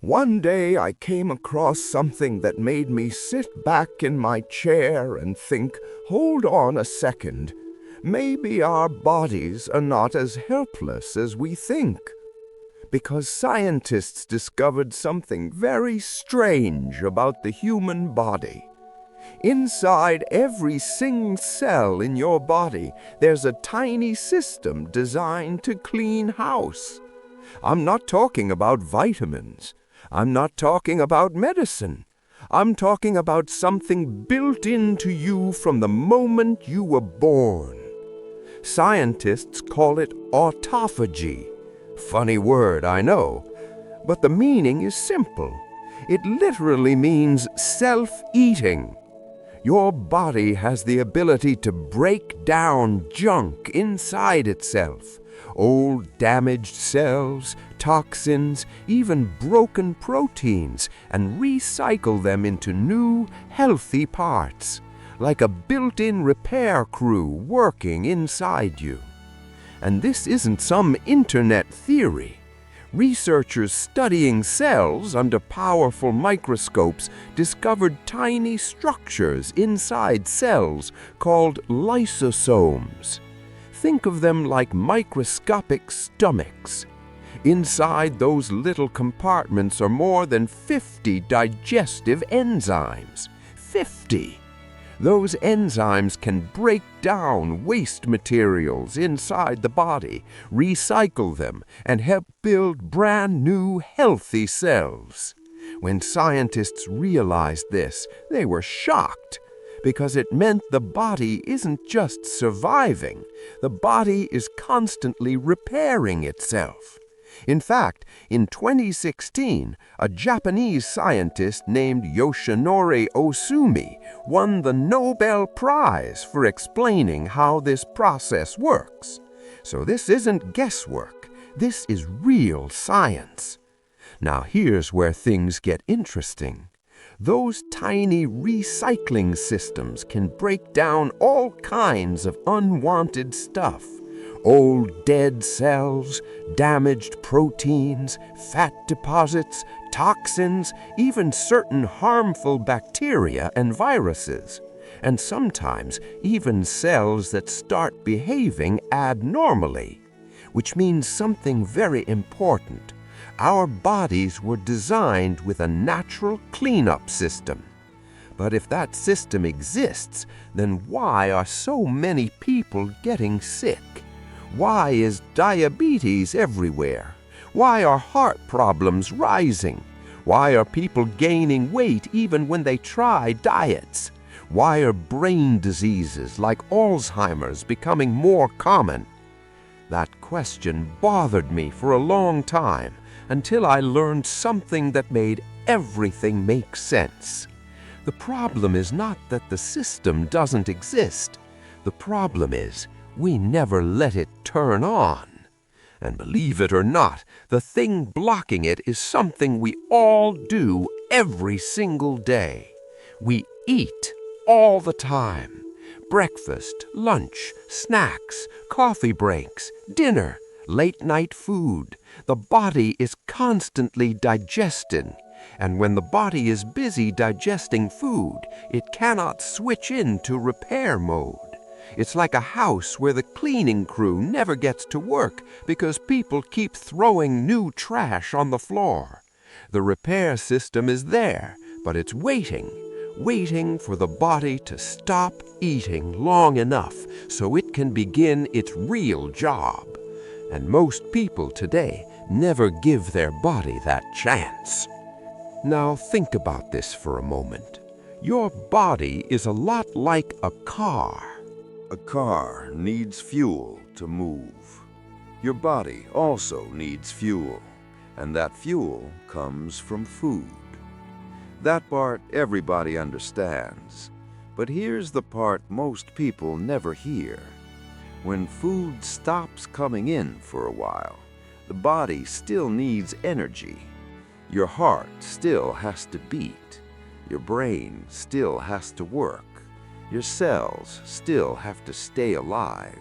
One day I came across something that made me sit back in my chair and think, hold on a second, maybe our bodies are not as helpless as we think. Because scientists discovered something very strange about the human body. Inside every single cell in your body, there's a tiny system designed to clean house. I'm not talking about vitamins. I'm not talking about medicine. I'm talking about something built into you from the moment you were born. Scientists call it autophagy. Funny word, I know, but the meaning is simple. It literally means self-eating. Your body has the ability to break down junk inside itself. Old damaged cells, toxins, even broken proteins, and recycle them into new, healthy parts, like a built-in repair crew working inside you. And this isn't some internet theory. Researchers studying cells under powerful microscopes discovered tiny structures inside cells called lysosomes. Think of them like microscopic stomachs. Inside those little compartments are more than 50 digestive enzymes. 50! Those enzymes can break down waste materials inside the body, recycle them, and help build brand new healthy cells. When scientists realized this, they were shocked, because it meant the body isn't just surviving, the body is constantly repairing itself. In fact, in 2016, a Japanese scientist named Yoshinori Ohsumi won the Nobel Prize for explaining how this process works. So this isn't guesswork, this is real science. Now here's where things get interesting. Those tiny recycling systems can break down all kinds of unwanted stuff. Old dead cells, damaged proteins, fat deposits, toxins, even certain harmful bacteria and viruses, and sometimes even cells that start behaving abnormally, which means something very important. Our bodies were designed with a natural cleanup system. But if that system exists, then why are so many people getting sick? Why is diabetes everywhere? Why are heart problems rising? Why are people gaining weight even when they try diets? Why are brain diseases like Alzheimer's becoming more common? That question bothered me for a long time until I learned something that made everything make sense. The problem is not that the system doesn't exist. The problem is we never let it turn on. And believe it or not, the thing blocking it is something we all do every single day. We eat all the time. Breakfast, lunch, snacks, coffee breaks, dinner, late-night food. The body is constantly digesting. And when the body is busy digesting food, it cannot switch into repair mode. It's like a house where the cleaning crew never gets to work because people keep throwing new trash on the floor. The repair system is there, but it's waiting for the body to stop eating long enough so it can begin its real job. And most people today never give their body that chance. Now think about this for a moment. Your body is a lot like a car. A car needs fuel to move. Your body also needs fuel, and that fuel comes from food. That part everybody understands, but here's the part most people never hear. When food stops coming in for a while, the body still needs energy. Your heart still has to beat. Your brain still has to work. Your cells still have to stay alive.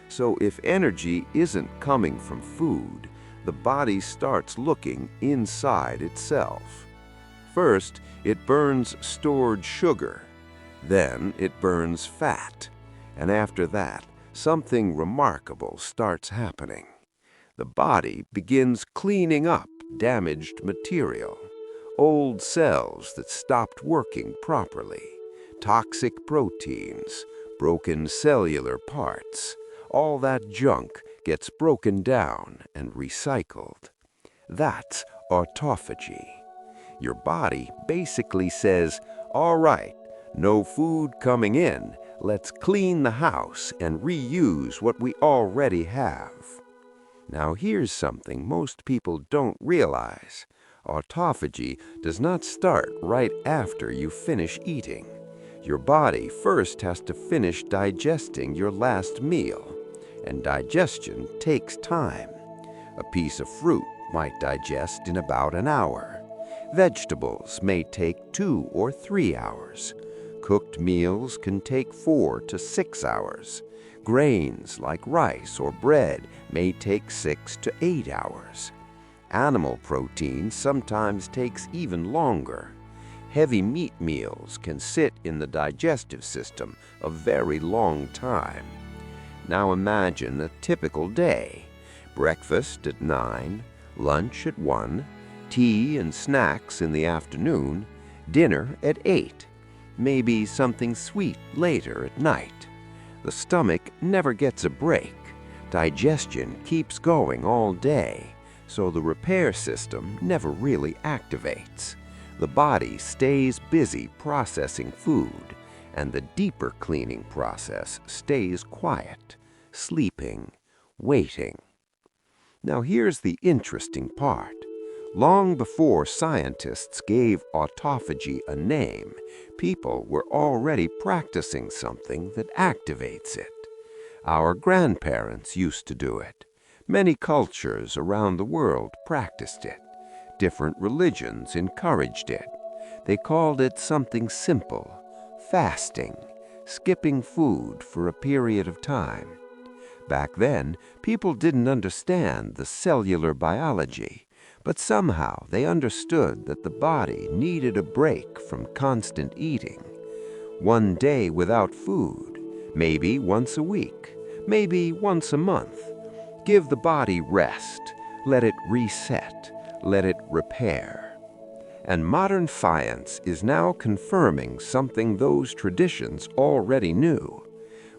So if energy isn't coming from food, the body starts looking inside itself. First, it burns stored sugar. Then it burns fat. And after that, something remarkable starts happening. The body begins cleaning up damaged material, old cells that stopped working properly, toxic proteins, broken cellular parts. All that junk gets broken down and recycled. That's autophagy. Your body basically says, all right, no food coming in, let's clean the house and reuse what we already have. Now here's something most people don't realize. Autophagy does not start right after you finish eating. Your body first has to finish digesting your last meal, and digestion takes time. A piece of fruit might digest in about an hour. Vegetables may take 2 or 3 hours. Cooked meals can take 4 to 6 hours. Grains like rice or bread may take 6 to 8 hours. Animal protein sometimes takes even longer. Heavy meat meals can sit in the digestive system a very long time. Now imagine a typical day. Breakfast at 9, lunch at 1, tea and snacks in the afternoon, dinner at 8, maybe something sweet later at night. The stomach never gets a break. Digestion keeps going all day, so the repair system never really activates. The body stays busy processing food, and the deeper cleaning process stays quiet, sleeping, waiting. Now here's the interesting part. Long before scientists gave autophagy a name, people were already practicing something that activates it. Our grandparents used to do it. Many cultures around the world practiced it. Different religions encouraged it. They called it something simple, fasting, skipping food for a period of time. Back then, people didn't understand the cellular biology, but somehow they understood that the body needed a break from constant eating. One day without food, maybe once a week, maybe once a month. Give the body rest, let it reset, let it repair. And modern science is now confirming something those traditions already knew.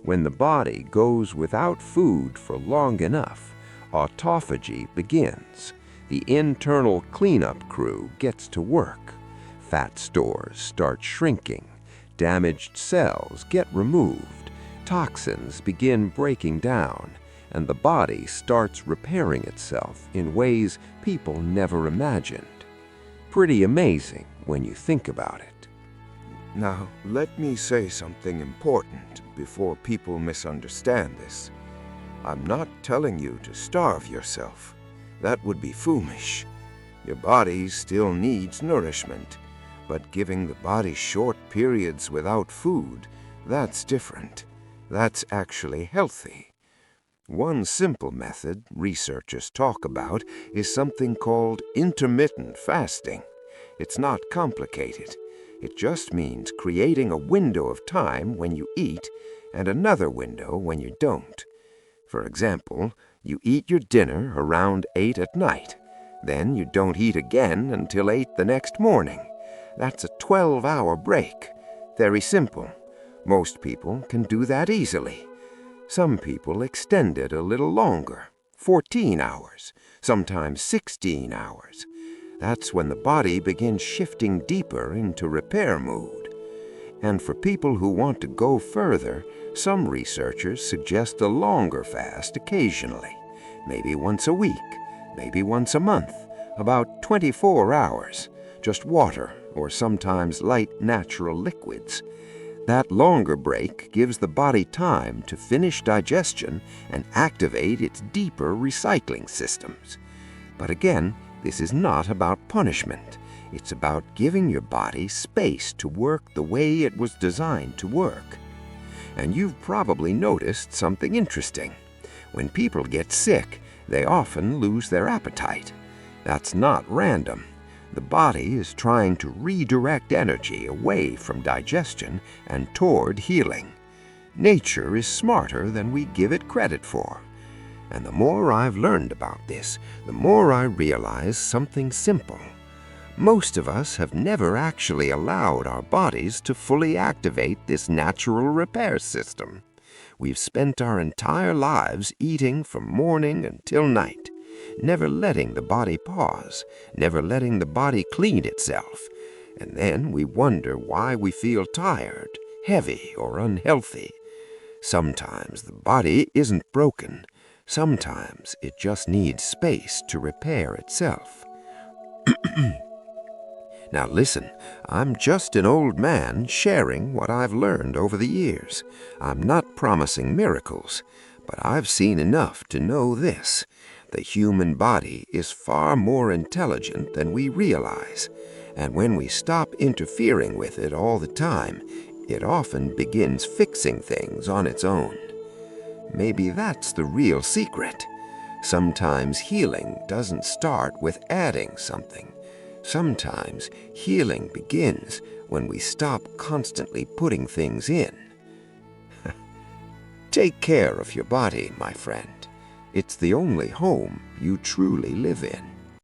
When the body goes without food for long enough, autophagy begins. The internal cleanup crew gets to work. Fat stores start shrinking. Damaged cells get removed. Toxins begin breaking down, and the body starts repairing itself in ways people never imagined. Pretty amazing when you think about it. Now, let me say something important before people misunderstand this. I'm not telling you to starve yourself. That would be foolish. Your body still needs nourishment, but giving the body short periods without food, that's different. That's actually healthy. One simple method researchers talk about is something called intermittent fasting. It's not complicated. It just means creating a window of time when you eat and another window when you don't. For example, you eat your dinner around 8 at night. Then you don't eat again until 8 the next morning. That's a 12-hour break. Very simple. Most people can do that easily. Some people extend it a little longer, 14 hours, sometimes 16 hours. That's when the body begins shifting deeper into repair mood. And for people who want to go further, some researchers suggest a longer fast occasionally, maybe once a week, maybe once a month, about 24 hours, just water or sometimes light natural liquids. That longer break gives the body time to finish digestion and activate its deeper recycling systems. But again, this is not about punishment. It's about giving your body space to work the way it was designed to work. And you've probably noticed something interesting. When people get sick, They often lose their appetite. That's not random. The body is trying to redirect energy away from digestion and toward healing. Nature is smarter than we give it credit for. And the more I've learned about this, the more I realize something simple. Most of us have never actually allowed our bodies to fully activate this natural repair system. We've spent our entire lives eating from morning until night, never letting the body pause, never letting the body clean itself. And then we wonder why we feel tired, heavy, or unhealthy. Sometimes the body isn't broken. Sometimes it just needs space to repair itself. Now listen, I'm just an old man sharing what I've learned over the years. I'm not promising miracles, but I've seen enough to know this. The human body is far more intelligent than we realize, and when we stop interfering with it all the time, it often begins fixing things on its own. Maybe that's the real secret. Sometimes healing doesn't start with adding something. Sometimes healing begins when we stop constantly putting things in. Take care of your body, my friend. It's the only home you truly live in.